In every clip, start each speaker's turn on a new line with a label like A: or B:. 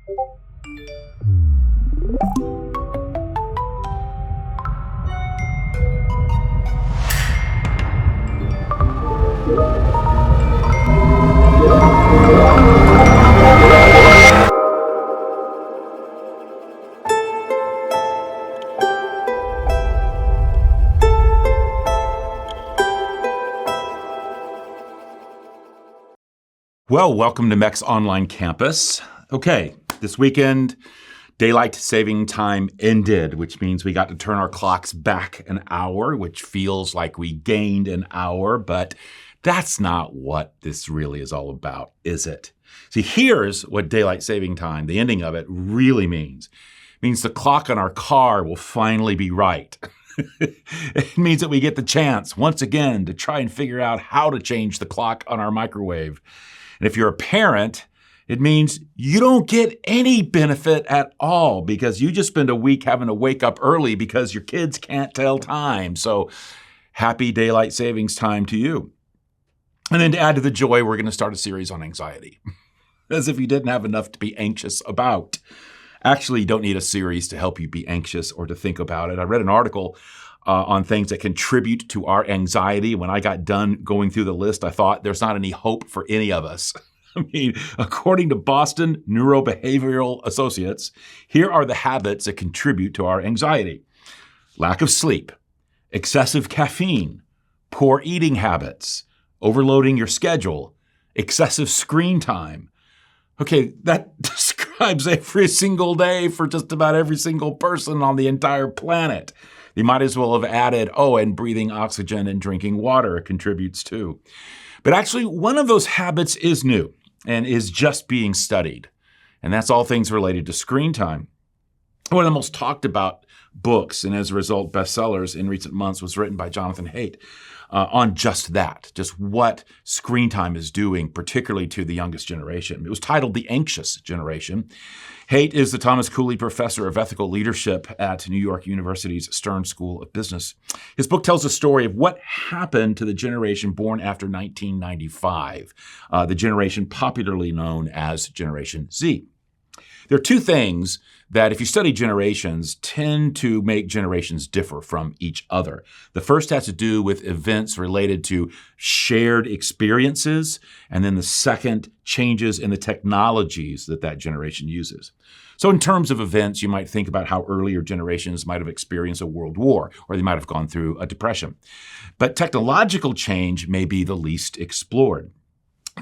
A: Well, welcome to MEC's online campus. Okay, this weekend, daylight saving time ended, which means we got to turn our clocks back an hour, which feels like we gained an hour, but that's not what this really is all about, is it? See, here's what daylight saving time, the ending of it, really means. It means the clock on our car will finally be right. It means that we get the chance, once again, to try and figure out how to change the clock on our microwave. And if you're a parent, it means you don't get any benefit at all because you just spend a week having to wake up early because your kids can't tell time. So happy daylight savings time to you. And then to add to the joy, we're going to start a series on anxiety, as if you didn't have enough to be anxious about. Actually, you don't need a series to help you be anxious or to think about it. I read an article on things that contribute to our anxiety. When I got done going through the list, I thought there's not any hope for any of us. I mean, according to Boston Neurobehavioral Associates, here are the habits that contribute to our anxiety: lack of sleep, excessive caffeine, poor eating habits, overloading your schedule, excessive screen time. Okay, that describes every single day for just about every single person on the entire planet. You might as well have added, and breathing oxygen and drinking water contributes too. But actually, one of those habits is new and is just being studied. And that's all things related to screen time. One of the most talked about books, and as a result, bestsellers in recent months, was written by Jonathan Haidt on just that, just what screen time is doing, particularly to the youngest generation. It was titled The Anxious Generation. Haidt is the Thomas Cooley Professor of Ethical Leadership at New York University's Stern School of Business. His book tells the story of what happened to the generation born after 1995, the generation popularly known as Generation Z. There are two things that, if you study generations, tend to make generations differ from each other. The first has to do with events related to shared experiences, and then the second, changes in the technologies that generation uses. So in terms of events, you might think about how earlier generations might have experienced a world war, or they might have gone through a depression. But technological change may be the least explored.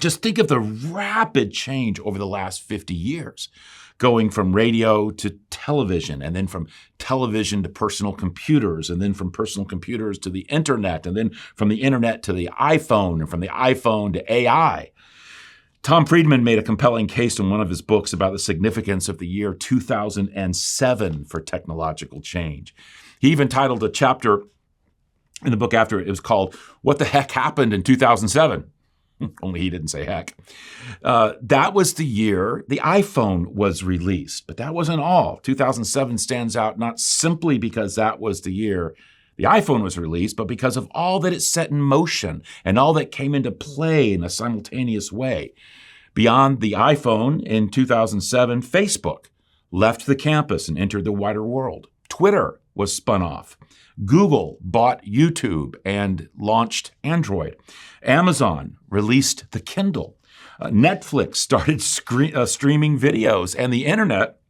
A: Just think of the rapid change over the last 50 years, going from radio to television, and then from television to personal computers, and then from personal computers to the internet, and then from the internet to the iPhone, and from the iPhone to AI. Tom Friedman made a compelling case in one of his books about the significance of the year 2007 for technological change. He even titled a chapter in the book after it. It was called, "What the Heck Happened in 2007?" Only he didn't say heck. That was the year the iPhone was released, but that wasn't all. 2007 stands out not simply because that was the year the iPhone was released, but because of all that it set in motion and all that came into play in a simultaneous way. Beyond the iPhone, in 2007, Facebook left the campus and entered the wider world. Twitter was spun off. Google bought YouTube and launched Android. Amazon released the Kindle. Netflix started streaming videos, and the internet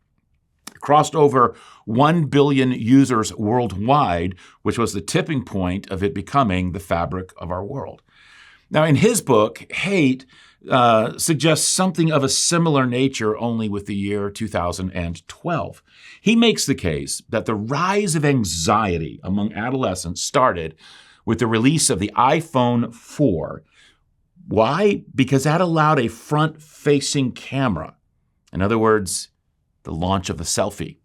A: crossed over 1 billion users worldwide, which was the tipping point of it becoming the fabric of our world. Now, in his book, Haidt suggests something of a similar nature, only with the year 2012. He makes the case that the rise of anxiety among adolescents started with the release of the iPhone 4. Why? Because that allowed a front-facing camera. In other words, the launch of the selfie.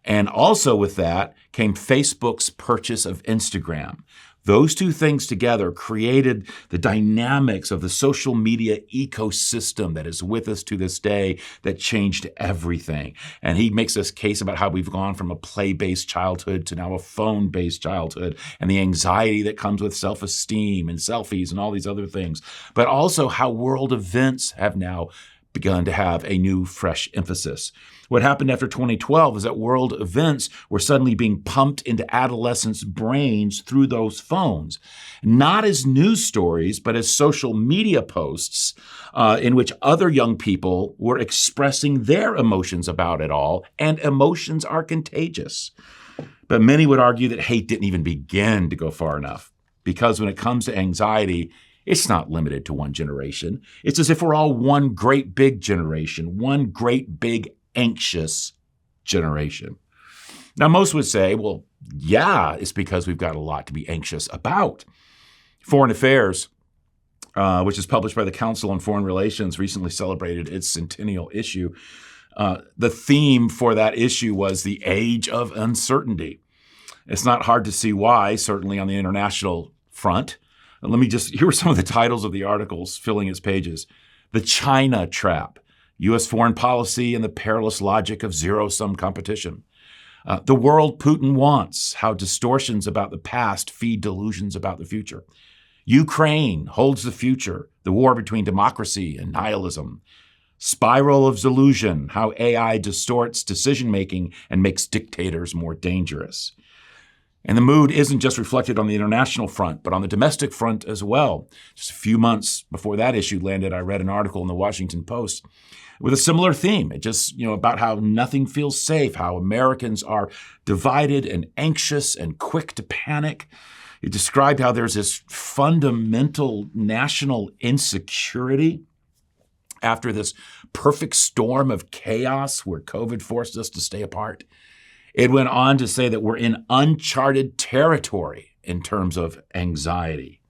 A: And also with that came Facebook's purchase of Instagram. Those two things together created the dynamics of the social media ecosystem that is with us to this day that changed everything. And he makes this case about how we've gone from a play-based childhood to now a phone-based childhood, and the anxiety that comes with self-esteem and selfies and all these other things. But also how world events have now begun to have a new, fresh emphasis. What happened after 2012 is that world events were suddenly being pumped into adolescents' brains through those phones, not as news stories, but as social media posts in which other young people were expressing their emotions about it all, and emotions are contagious. But many would argue that hate didn't even begin to go far enough, because when it comes to anxiety, it's not limited to one generation. It's as if we're all one great big generation, one great big anxious generation. Now, most would say, well, yeah, it's because we've got a lot to be anxious about. Foreign Affairs, which is published by the Council on Foreign Relations, recently celebrated its centennial issue. The theme for that issue was the age of uncertainty. It's not hard to see why, certainly on the international front. Here are some of the titles of the articles filling its pages. The China Trap, U.S. Foreign Policy and the Perilous Logic of Zero-Sum Competition. The World Putin Wants, How Distortions about the Past Feed Delusions about the Future. Ukraine Holds the Future, the War Between Democracy and Nihilism. Spiral of Delusion, How AI Distorts Decision-Making and Makes Dictators More Dangerous. And the mood isn't just reflected on the international front, but on the domestic front as well. Just a few months before that issue landed, I read an article in the Washington Post with a similar theme. It just, about how nothing feels safe, how Americans are divided and anxious and quick to panic. It described how there's this fundamental national insecurity after this perfect storm of chaos where COVID forced us to stay apart. It went on to say that we're in uncharted territory in terms of anxiety.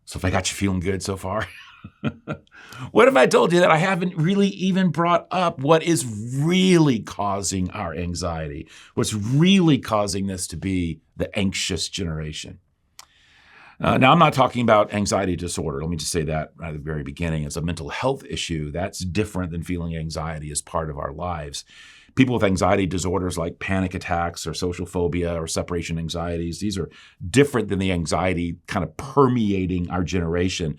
A: So if I got you feeling good so far, what if I told you that I haven't really even brought up what is really causing our anxiety? What's really causing this to be the anxious generation? Now, I'm not talking about anxiety disorder. Let me just say that right at the very beginning. It's a mental health issue. That's different than feeling anxiety as part of our lives. People with anxiety disorders like panic attacks or social phobia or separation anxieties, these are different than the anxiety kind of permeating our generation.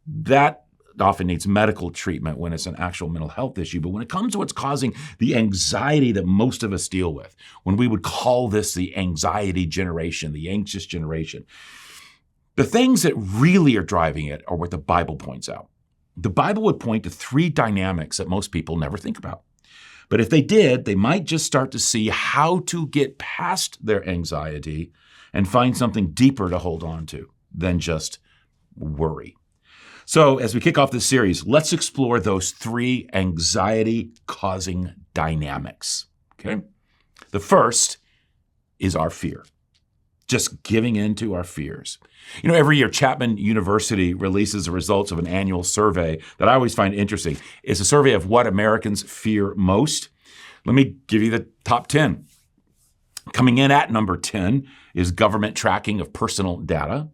A: That often needs medical treatment when it's an actual mental health issue. But when it comes to what's causing the anxiety that most of us deal with, when we would call this the anxiety generation, the anxious generation, the things that really are driving it are what the Bible points out. The Bible would point to three dynamics that most people never think about. But if they did, they might just start to see how to get past their anxiety and find something deeper to hold on to than just worry. So as we kick off this series, let's explore those three anxiety-causing dynamics. Okay? The first is our fear. Just giving in to our fears. Every year Chapman University releases the results of an annual survey that I always find interesting. It's a survey of what Americans fear most. Let me give you the top 10. Coming in at number 10 is government tracking of personal data.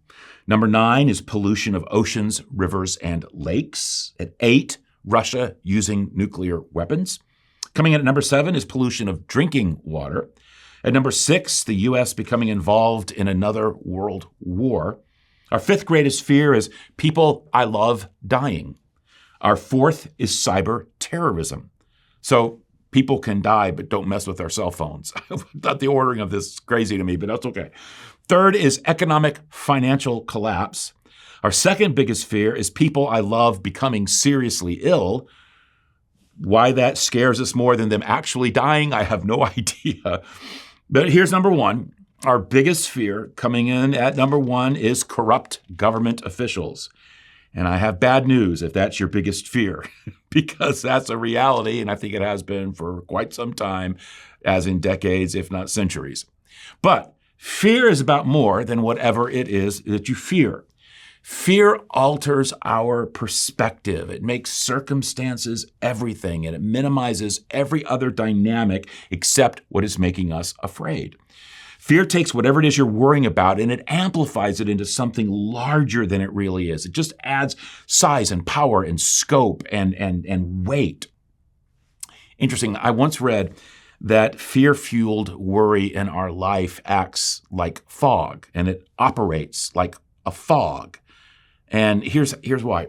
A: Number 9 is pollution of oceans, rivers, and lakes. At 8, Russia using nuclear weapons. Coming in at number 7 is pollution of drinking water. At number 6, the U.S. becoming involved in another world war. Our 5th greatest fear is people I love dying. Our 4th is cyber terrorism. So people can die, but don't mess with our cell phones. I thought the ordering of this is crazy to me, but that's okay. 3rd is economic financial collapse. Our 2nd biggest fear is people I love becoming seriously ill. Why that scares us more than them actually dying, I have no idea. But here's number 1. Our biggest fear coming in at number 1 is corrupt government officials. And I have bad news if that's your biggest fear, because that's a reality, and I think it has been for quite some time, as in decades, if not centuries. But fear is about more than whatever it is that you fear. Fear alters our perspective. It makes circumstances everything, and it minimizes every other dynamic except what is making us afraid. Fear takes whatever it is you're worrying about and it amplifies it into something larger than it really is. It just adds size and power and scope and weight. Interesting, I once read that fear-fueled worry in our life acts like fog, and it operates like a fog. And here's why.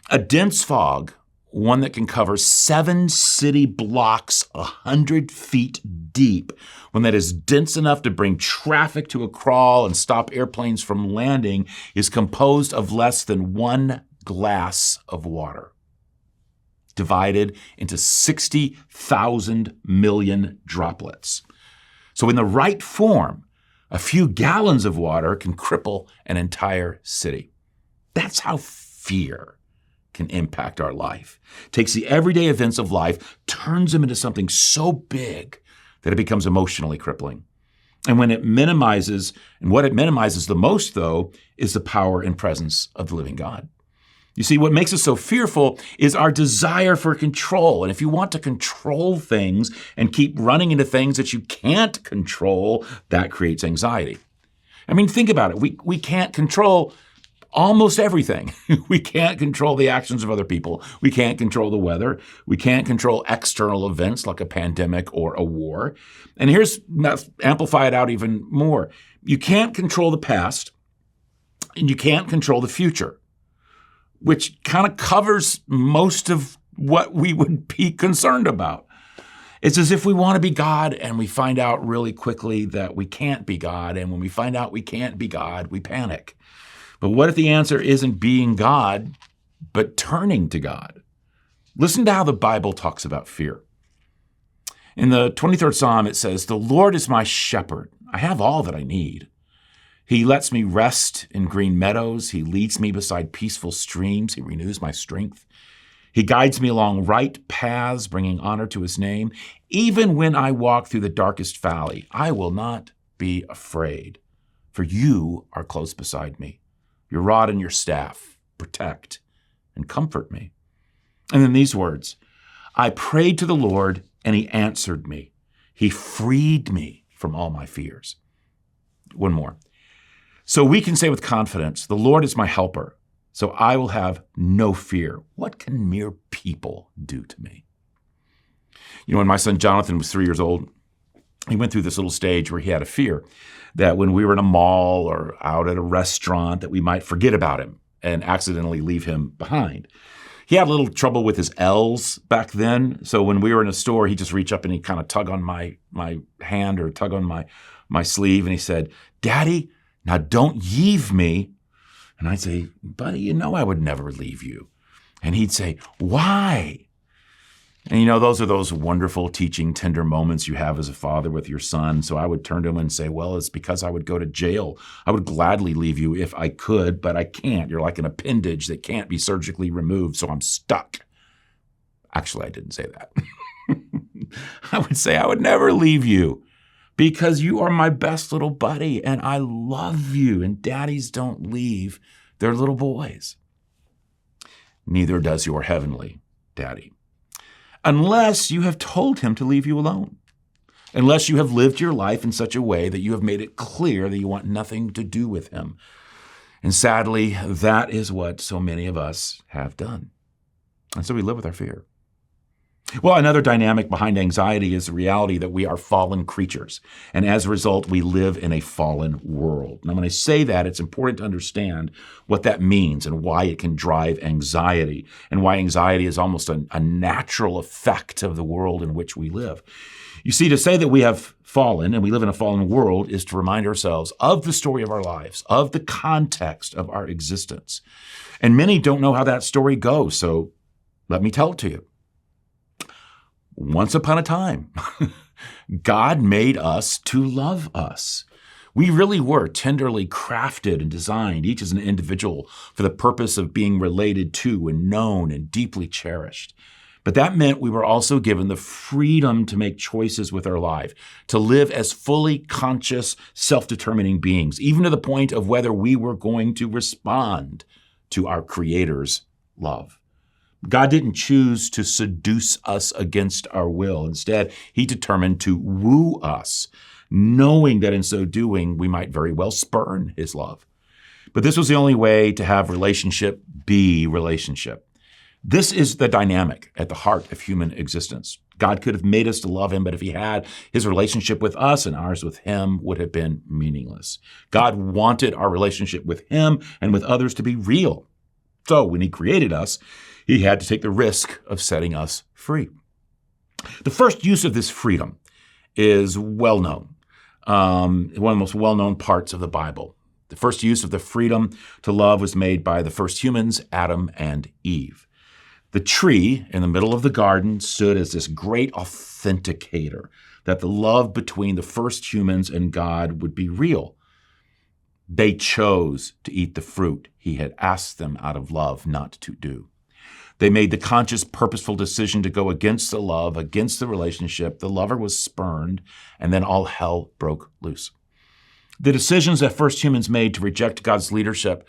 A: A dense fog one that can cover 7 city blocks 100 feet deep, one that is dense enough to bring traffic to a crawl and stop airplanes from landing, is composed of less than 1 glass of water, divided into 60,000 million droplets. So in the right form, a few gallons of water can cripple an entire city. That's how fear can impact our life. It takes the everyday events of life, turns them into something so big that it becomes emotionally crippling. And what it minimizes the most, though, is the power and presence of the living God. You see, what makes us so fearful is our desire for control. And if you want to control things and keep running into things that you can't control, that creates anxiety. I mean, think about it. We can't control almost everything. We can't control the actions of other people. We can't control the weather. We can't control external events like a pandemic or a war. And let's amplify it out even more. You can't control the past, and you can't control the future, which kind of covers most of what we would be concerned about. It's as if we want to be God and we find out really quickly that we can't be God. And when we find out we can't be God, we panic. But what if the answer isn't being God, but turning to God? Listen to how the Bible talks about fear. In the 23rd Psalm, it says, "The Lord is my shepherd. I have all that I need. He lets me rest in green meadows. He leads me beside peaceful streams. He renews my strength. He guides me along right paths, bringing honor to his name. Even when I walk through the darkest valley, I will not be afraid, for you are close beside me. Your rod and your staff protect and comfort me." And then these words, "I prayed to the Lord and he answered me. He freed me from all my fears." One more. So we can say with confidence, "The Lord is my helper, so I will have no fear. What can mere people do to me?" You know, when my son Jonathan was 3 years old, he went through this little stage where he had a fear that when we were in a mall or out at a restaurant that we might forget about him and accidentally leave him behind. He had a little trouble with his L's back then. So when we were in a store, he'd just reach up and he'd kind of tug on my hand or tug on my sleeve. And he said, "Daddy, now don't leave me." And I'd say, "Buddy, you know I would never leave you." And he'd say, "Why?" And you know, those are those wonderful teaching, tender moments you have as a father with your son. So I would turn to him and say, "Well, it's because I would go to jail. I would gladly leave you if I could, but I can't. You're like an appendage that can't be surgically removed, so I'm stuck." Actually, I didn't say that. I would say, "I would never leave you because you are my best little buddy and I love you, and daddies don't leave their little boys. Neither does your heavenly daddy. Unless you have told him to leave you alone. Unless you have lived your life in such a way that you have made it clear that you want nothing to do with him." And sadly, that is what so many of us have done. And so we live with our fear. Well, another dynamic behind anxiety is the reality that we are fallen creatures. And as a result, we live in a fallen world. Now, when I say that, it's important to understand what that means and why it can drive anxiety and why anxiety is almost a natural effect of the world in which we live. You see, to say that we have fallen and we live in a fallen world is to remind ourselves of the story of our lives, of the context of our existence. And many don't know how that story goes, so let me tell it to you. Once upon a time, God made us to love us. We really were tenderly crafted and designed, each as an individual, for the purpose of being related to and known and deeply cherished. But that meant we were also given the freedom to make choices with our life, to live as fully conscious, self-determining beings, even to the point of whether we were going to respond to our Creator's love. God didn't choose to seduce us against our will. Instead, he determined to woo us, knowing that in so doing, we might very well spurn his love. But this was the only way to have relationship be relationship. This is the dynamic at the heart of human existence. God could have made us to love him, but if he had, his relationship with us and ours with him would have been meaningless. God wanted our relationship with him and with others to be real. So when he created us, He had to take the risk of setting us free. The first use of this freedom is well known, one of the most well-known parts of the Bible. The first use of the freedom to love was made by the first humans, Adam and Eve. The tree in the middle of the garden stood as this great authenticator that the love between the first humans and God would be real. They chose to eat the fruit he had asked them out of love not to do. They made the conscious, purposeful decision to go against the love, against the relationship. The lover was spurned, and then all hell broke loose. The decisions that first humans made to reject God's leadership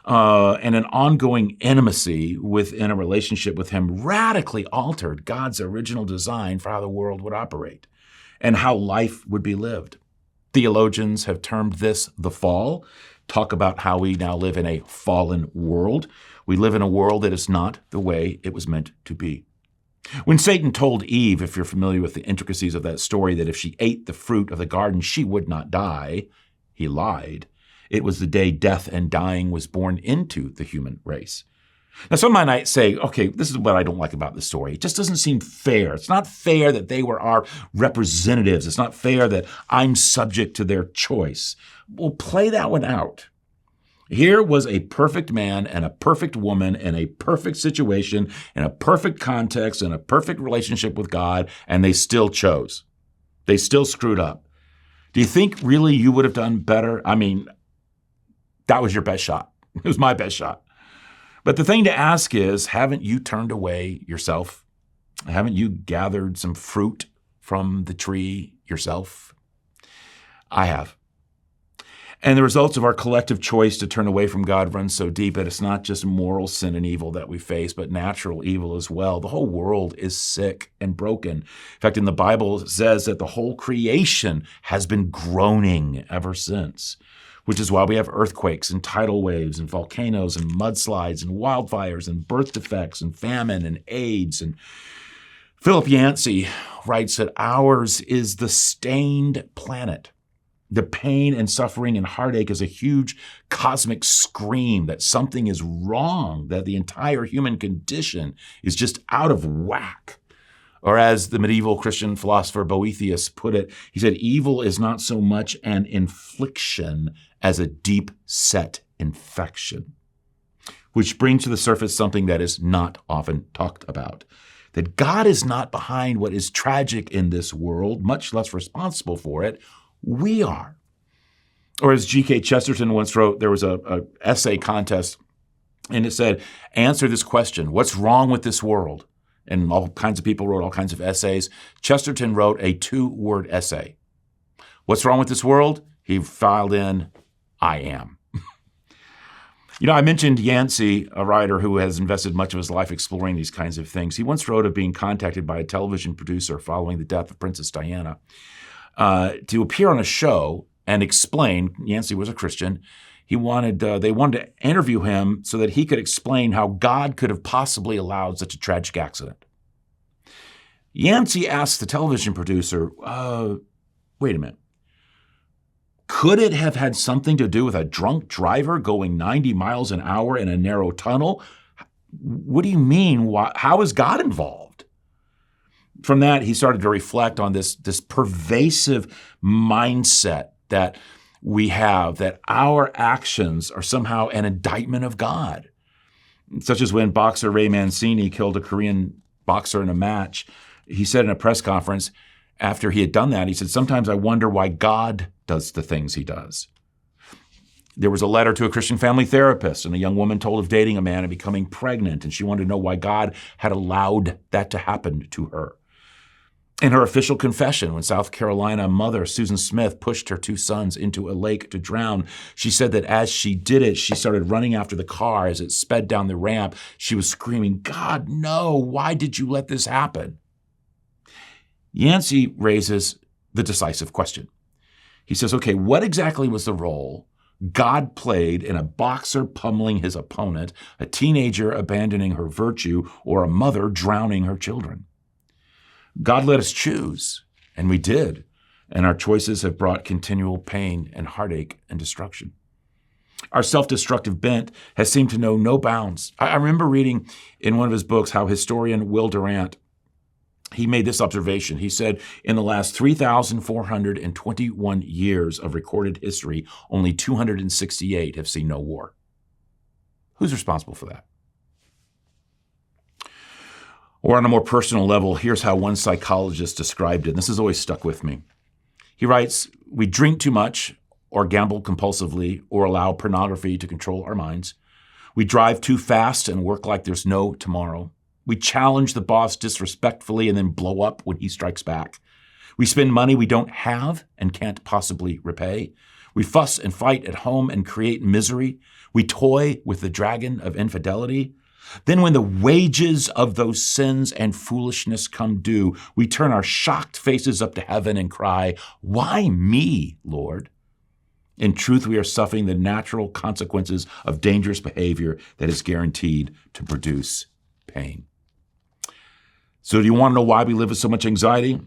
A: and an ongoing intimacy within a relationship with him radically altered God's original design for how the world would operate and how life would be lived. Theologians have termed this the fall, talk about how we now live in a fallen world. We live in a world that is not the way it was meant to be. When Satan told Eve, if you're familiar with the intricacies of that story, that if she ate the fruit of the garden, she would not die, he lied. It was the day death and dying was born into the human race. Now, some might say, okay, this is what I don't like about the story. It just doesn't seem fair. It's not fair that they were our representatives. It's not fair that I'm subject to their choice. Well, play that one out. Here was a perfect man and a perfect woman in a perfect situation, in a perfect context, in a perfect relationship with God, and they still chose. They still screwed up. Do you think really you would have done better? I mean, that was your best shot. It was my best shot. But the thing to ask is, haven't you turned away yourself? Haven't you gathered some fruit from the tree yourself? I have. And the results of our collective choice to turn away from God run so deep that it's not just moral sin and evil that we face, but natural evil as well. The whole world is sick and broken. In fact, in the Bible, it says that the whole creation has been groaning ever since, which is why we have earthquakes and tidal waves and volcanoes and mudslides and wildfires and birth defects and famine and AIDS. And Philip Yancey writes that ours is the stained planet. The pain and suffering and heartache is a huge cosmic scream that something is wrong, that the entire human condition is just out of whack. Or as the medieval Christian philosopher Boethius put it, he said, evil is not so much an infliction as a deep-set infection, which brings to the surface something that is not often talked about, that God is not behind what is tragic in this world, much less responsible for it. We are. Or as G.K. Chesterton once wrote, there was a essay contest, and it said, answer this question, what's wrong with this world? And all kinds of people wrote all kinds of essays. Chesterton wrote a 2-word essay. What's wrong with this world? He filed in, I am. I mentioned Yancey, a writer who has invested much of his life exploring these kinds of things. He once wrote of being contacted by a television producer following the death of Princess Diana to appear on a show and explain. Yancey was a Christian. They wanted to interview him so that he could explain how God could have possibly allowed such a tragic accident. Yancey asked the television producer, wait a minute. Could it have had something to do with a drunk driver going 90 miles an hour in a narrow tunnel? What do you mean? How is God involved? From that, he started to reflect on this pervasive mindset that we have, that our actions are somehow an indictment of God. Such as when boxer Ray Mancini killed a Korean boxer in a match. He said in a press conference after he had done that, he said, sometimes I wonder why God does the things he does. There was a letter to a Christian family therapist, and a young woman told of dating a man and becoming pregnant, and she wanted to know why God had allowed that to happen to her. In her official confession, when South Carolina mother Susan Smith pushed her 2 sons into a lake to drown, she said that as she did it, she started running after the car as it sped down the ramp. She was screaming, God, no, why did you let this happen? Yancey raises the decisive question. He says, okay, what exactly was the role God played in a boxer pummeling his opponent, a teenager abandoning her virtue, or a mother drowning her children? God let us choose, and we did, and our choices have brought continual pain and heartache and destruction. Our self-destructive bent has seemed to know no bounds. I remember reading in one of his books how historian Will Durant, he made this observation. He said, in the last 3,421 years of recorded history, only 268 have seen no war. Who's responsible for that? Or on a more personal level, here's how one psychologist described it. And this has always stuck with me. He writes, we drink too much or gamble compulsively or allow pornography to control our minds. We drive too fast and work like there's no tomorrow. We challenge the boss disrespectfully and then blow up when he strikes back. We spend money we don't have and can't possibly repay. We fuss and fight at home and create misery. We toy with the dragon of infidelity. Then when the wages of those sins and foolishness come due, we turn our shocked faces up to heaven and cry, "Why me, Lord?" In truth, we are suffering the natural consequences of dangerous behavior that is guaranteed to produce pain. So do you want to know why we live with so much anxiety?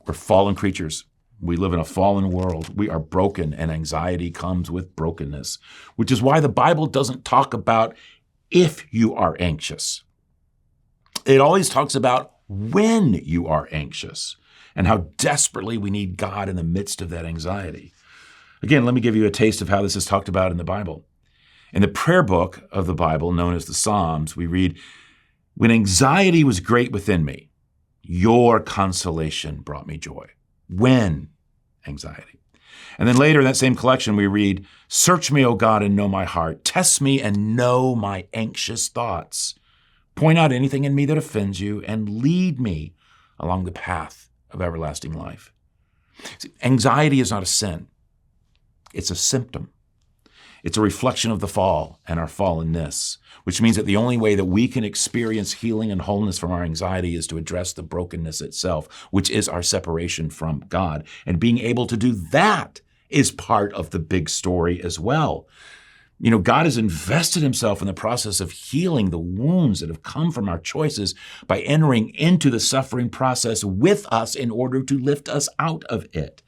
A: We're fallen creatures. We live in a fallen world. We are broken, and anxiety comes with brokenness, which is why the Bible doesn't talk about if you are anxious. It always talks about when you are anxious and how desperately we need God in the midst of that anxiety. Again, let me give you a taste of how this is talked about in the Bible. In the prayer book of the Bible, known as the Psalms, we read, "When anxiety was great within me, your consolation brought me joy." When anxiety. And then later in that same collection, we read, "Search me, O God, and know my heart. Test me and know my anxious thoughts. Point out anything in me that offends you and lead me along the path of everlasting life." See, anxiety is not a sin. It's a symptom. It's a reflection of the fall and our fallenness, which means that the only way that we can experience healing and wholeness from our anxiety is to address the brokenness itself, which is our separation from God. And being able to do that is part of the big story as well. You know, God has invested himself in the process of healing the wounds that have come from our choices by entering into the suffering process with us in order to lift us out of it.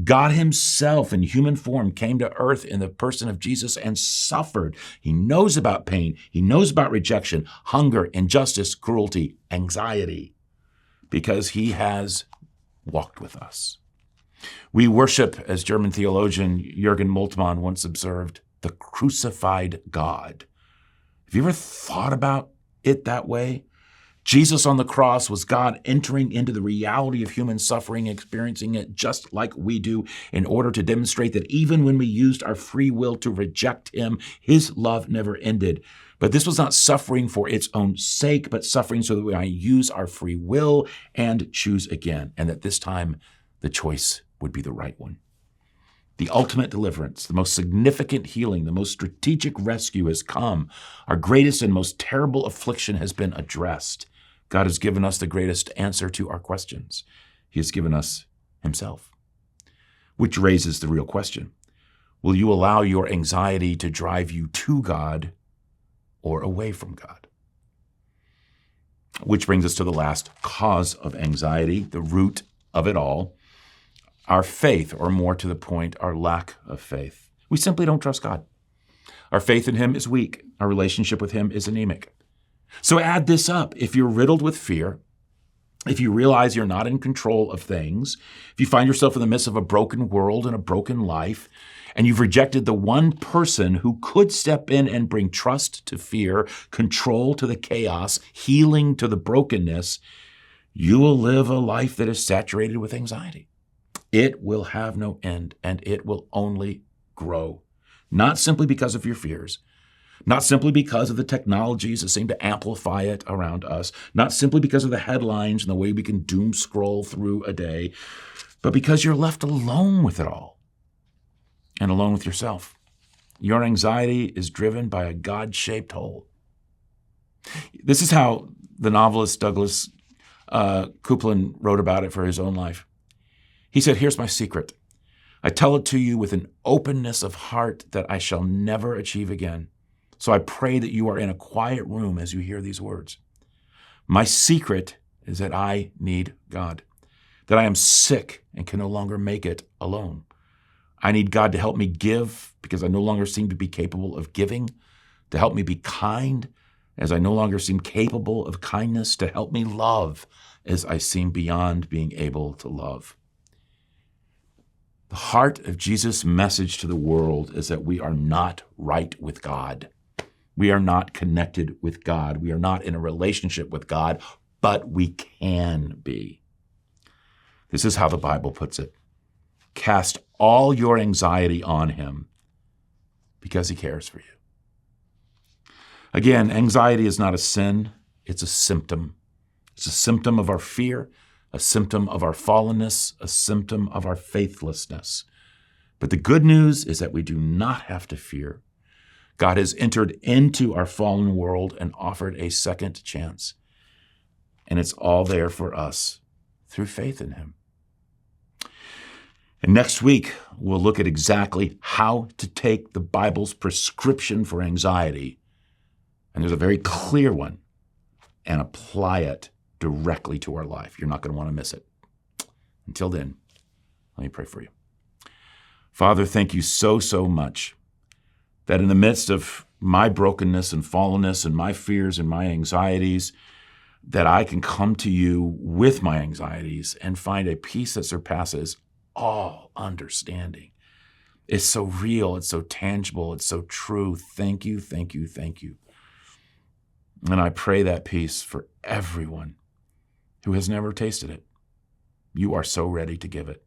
A: God himself in human form came to earth in the person of Jesus and suffered. He knows about pain. He knows about rejection, hunger, injustice, cruelty, anxiety, because he has walked with us. We worship, as German theologian Jürgen Moltmann once observed, the crucified God. Have you ever thought about it that way? Jesus on the cross was God entering into the reality of human suffering, experiencing it just like we do, in order to demonstrate that even when we used our free will to reject him, his love never ended. But this was not suffering for its own sake, but suffering so that we might use our free will and choose again, and that this time the choice would be the right one. The ultimate deliverance, the most significant healing, the most strategic rescue has come. Our greatest and most terrible affliction has been addressed. God has given us the greatest answer to our questions. He has given us himself. Which raises the real question. Will you allow your anxiety to drive you to God or away from God? Which brings us to the last cause of anxiety, the root of it all. Our faith, or more to the point, our lack of faith. We simply don't trust God. Our faith in him is weak. Our relationship with him is anemic. So add this up. If you're riddled with fear, if you realize you're not in control of things, if you find yourself in the midst of a broken world and a broken life, and you've rejected the one person who could step in and bring trust to fear, control to the chaos, healing to the brokenness, you will live a life that is saturated with anxiety. It will have no end, and it will only grow. Not simply because of your fears, not simply because of the technologies that seem to amplify it around us, not simply because of the headlines and the way we can doom scroll through a day, but because you're left alone with it all and alone with yourself. Your anxiety is driven by a God-shaped hole. This is how the novelist Douglas Coupland wrote about it for his own life. He said, "Here's my secret. I tell it to you with an openness of heart that I shall never achieve again. So I pray that you are in a quiet room as you hear these words. My secret is that I need God, that I am sick and can no longer make it alone. I need God to help me give because I no longer seem to be capable of giving, to help me be kind as I no longer seem capable of kindness, to help me love as I seem beyond being able to love. The heart of Jesus' message to the world is that we are not right with God. We are not connected with God. We are not in a relationship with God, but we can be. This is how the Bible puts it. Cast all your anxiety on him because he cares for you. Again, anxiety is not a sin. It's a symptom. It's a symptom of our fear, a symptom of our fallenness, a symptom of our faithlessness. But the good news is that we do not have to fear. God has entered into our fallen world and offered a second chance. And it's all there for us through faith in him. And next week, we'll look at exactly how to take the Bible's prescription for anxiety, and there's a very clear one, and apply it directly to our life. You're not going to want to miss it. Until then, let me pray for you. Father, thank you so much that in the midst of my brokenness and fallenness and my fears and my anxieties, that I can come to you with my anxieties and find a peace that surpasses all understanding. It's so real, it's so tangible, it's so true. Thank you. And I pray that peace for everyone who has never tasted it. You are so ready to give it.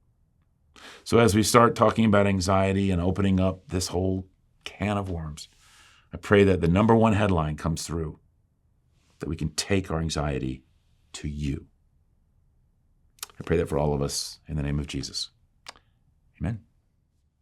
A: So as we start talking about anxiety and opening up this whole can of worms, I pray that the number one headline comes through, that we can take our anxiety to you. I pray that for all of us in the name of Jesus. Amen.